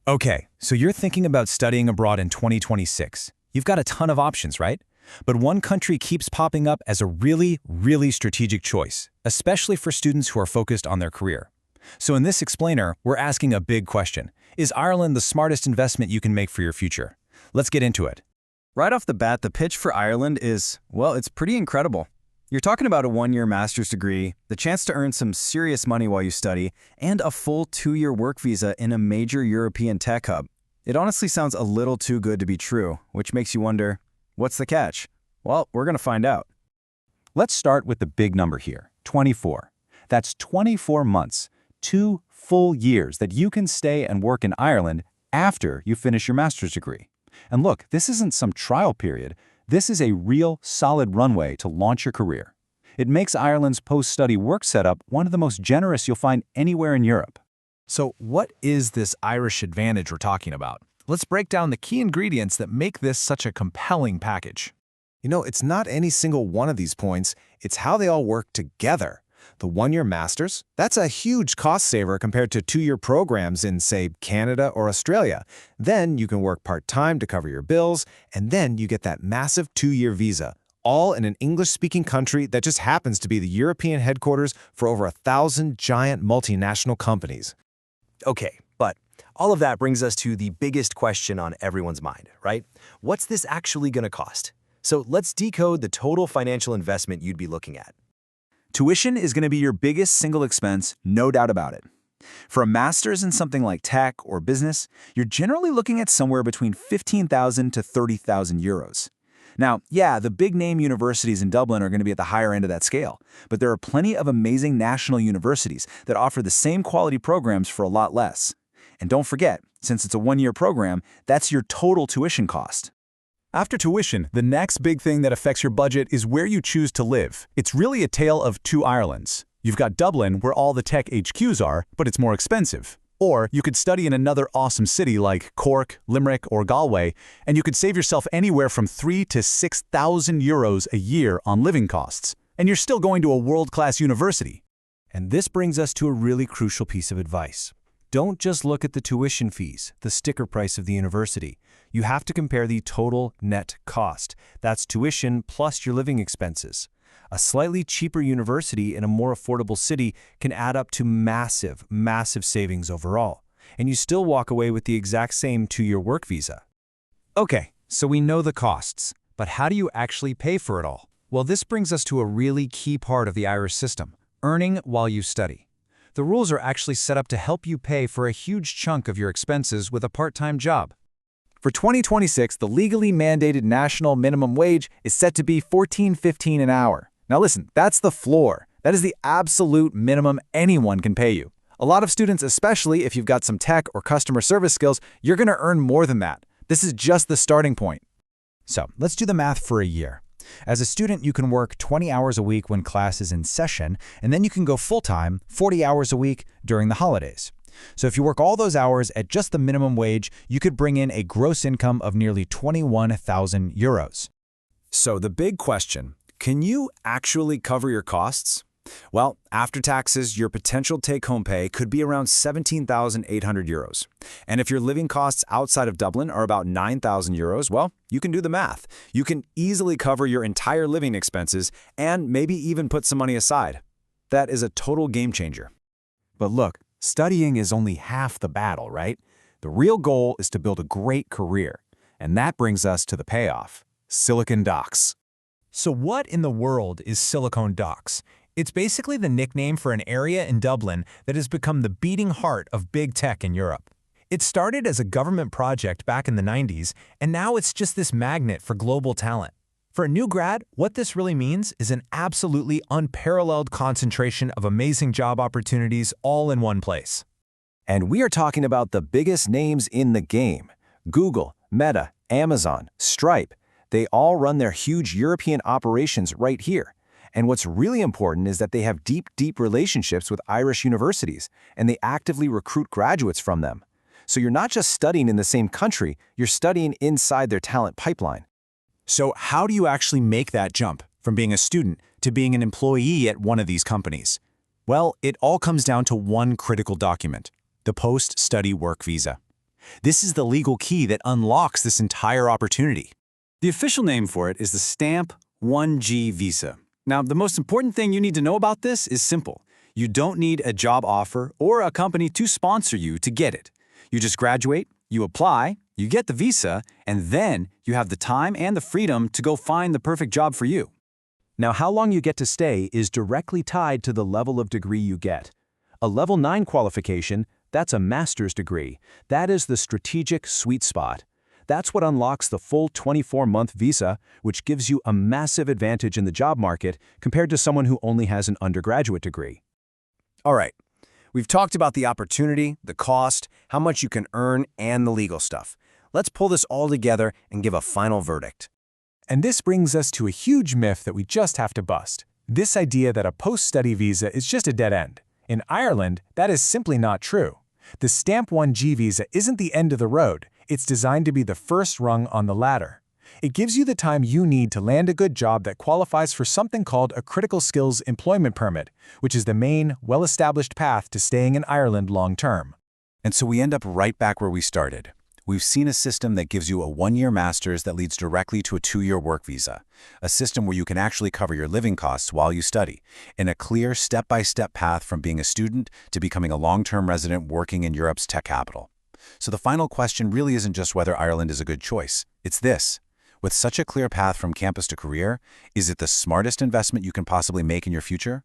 Okay, so you're thinking about studying abroad in 2026. You've got a ton of options, right? But one country keeps popping up as a really strategic choice, especially for students who are focused on their career. So in this explainer, we're asking a big question. Is Ireland the smartest investment you can make for your future? Let's get into it. Right off the bat, the pitch for Ireland is, well, it's pretty incredible. You're talking about a one-year master's degree, the chance to earn some serious money while you study, and a full 2-year work visa in a major European tech hub. It honestly sounds a little too good to be true, which makes you wonder, what's the catch? Well, we're going to find out. Let's start with the big number here, 24. That's 24 months, 2 full years that you can stay and work in Ireland after you finish your master's degree. And look, this isn't some trial period. This is a real, solid runway to launch your career. It makes Ireland's post-study work setup one of the most generous you'll find anywhere in Europe. So what is this Irish advantage we're talking about? Let's break down the key ingredients that make this such a compelling package. You know, it's not any single one of these points, it's how they all work together. The one-year master's, that's a huge cost saver compared to 2-year programs in, say, Canada or Australia. Then you can work part-time to cover your bills, and then you get that massive 2-year visa, all in an English-speaking country that just happens to be the European headquarters for over 1,000 giant multinational companies. Okay, but all of that brings us to the biggest question on everyone's mind, right? What's this actually going to cost? So let's decode the total financial investment you'd be looking at. Tuition is going to be your biggest single expense, no doubt about it. For a master's in something like tech or business, you're generally looking at somewhere between 15,000 to 30,000 euros. Now, yeah, the big-name universities in Dublin are going to be at the higher end of that scale, but there are plenty of amazing national universities that offer the same quality programs for a lot less. And don't forget, since it's a one-year program, that's your total tuition cost. After tuition, the next big thing that affects your budget is where you choose to live. It's really a tale of two Irelands. You've got Dublin, where all the tech HQs are, but it's more expensive. Or you could study in another awesome city like Cork, Limerick, or Galway, and you could save yourself anywhere from 3,000 to 6,000 euros a year on living costs. And you're still going to a world-class university. And this brings us to a really crucial piece of advice. Don't just look at the tuition fees, the sticker price of the university. You have to compare the total net cost. That's tuition plus your living expenses. A slightly cheaper university in a more affordable city can add up to massive savings overall. And you still walk away with the exact same 2-year work visa. Okay, so we know the costs, but how do you actually pay for it all? Well, this brings us to a really key part of the Irish system, earning while you study. The rules are actually set up to help you pay for a huge chunk of your expenses with a part-time job. For 2026, the legally mandated national minimum wage is set to be $14.15 an hour. Now listen, that's the floor. That is the absolute minimum anyone can pay you. A lot of students, especially if you've got some tech or customer service skills, you're going to earn more than that. This is just the starting point. So let's do the math for a year. As a student, you can work 20 hours a week when class is in session, and then you can go full-time, 40 hours a week during the holidays. So if you work all those hours at just the minimum wage, you could bring in a gross income of nearly 21,000 euros. So the big question, can you actually cover your costs? Well, after taxes, your potential take-home pay could be around 17,800 euros. And if your living costs outside of Dublin are about 9,000 euros, well, you can do the math. You can easily cover your entire living expenses and maybe even put some money aside. That is a total game changer. But look, studying is only half the battle, right? The real goal is to build a great career. And that brings us to the payoff, Silicon Docks. So what in the world is Silicon Docks? It's basically the nickname for an area in Dublin that has become the beating heart of big tech in Europe. It started as a government project back in the 90s, and now it's just this magnet for global talent. For a new grad, what this really means is an absolutely unparalleled concentration of amazing job opportunities all in one place. And we are talking about the biggest names in the game. Google, Meta, Amazon, Stripe. They all run their huge European operations right here. And what's really important is that they have deep relationships with Irish universities, and they actively recruit graduates from them. So you're not just studying in the same country, you're studying inside their talent pipeline. So how do you actually make that jump from being a student to being an employee at one of these companies? Well, it all comes down to one critical document, the post-study work visa. This is the legal key that unlocks this entire opportunity. The official name for it is the Stamp 1G visa. Now, the most important thing you need to know about this is simple. You don't need a job offer or a company to sponsor you to get it. You just graduate, you apply, you get the visa, and then you have the time and the freedom to go find the perfect job for you. Now, how long you get to stay is directly tied to the level of degree you get. A Level 9 qualification, that's a master's degree. That is the strategic sweet spot. That's what unlocks the full 24-month visa, which gives you a massive advantage in the job market compared to someone who only has an undergraduate degree. All right, we've talked about the opportunity, the cost, how much you can earn, and the legal stuff. Let's pull this all together and give a final verdict. And this brings us to a huge myth that we just have to bust. This idea that a post-study visa is just a dead end. In Ireland, that is simply not true. The Stamp 1G visa isn't the end of the road. It's designed to be the first rung on the ladder. It gives you the time you need to land a good job that qualifies for something called a Critical Skills Employment Permit, which is the main, well-established path to staying in Ireland long-term. And so we end up right back where we started. We've seen a system that gives you a 1-year master's that leads directly to a 2-year work visa, a system where you can actually cover your living costs while you study, in a clear step-by-step path from being a student to becoming a long-term resident working in Europe's tech capital. So the final question really isn't just whether Ireland is a good choice. It's this. With such a clear path from campus to career, is it the smartest investment you can possibly make in your future?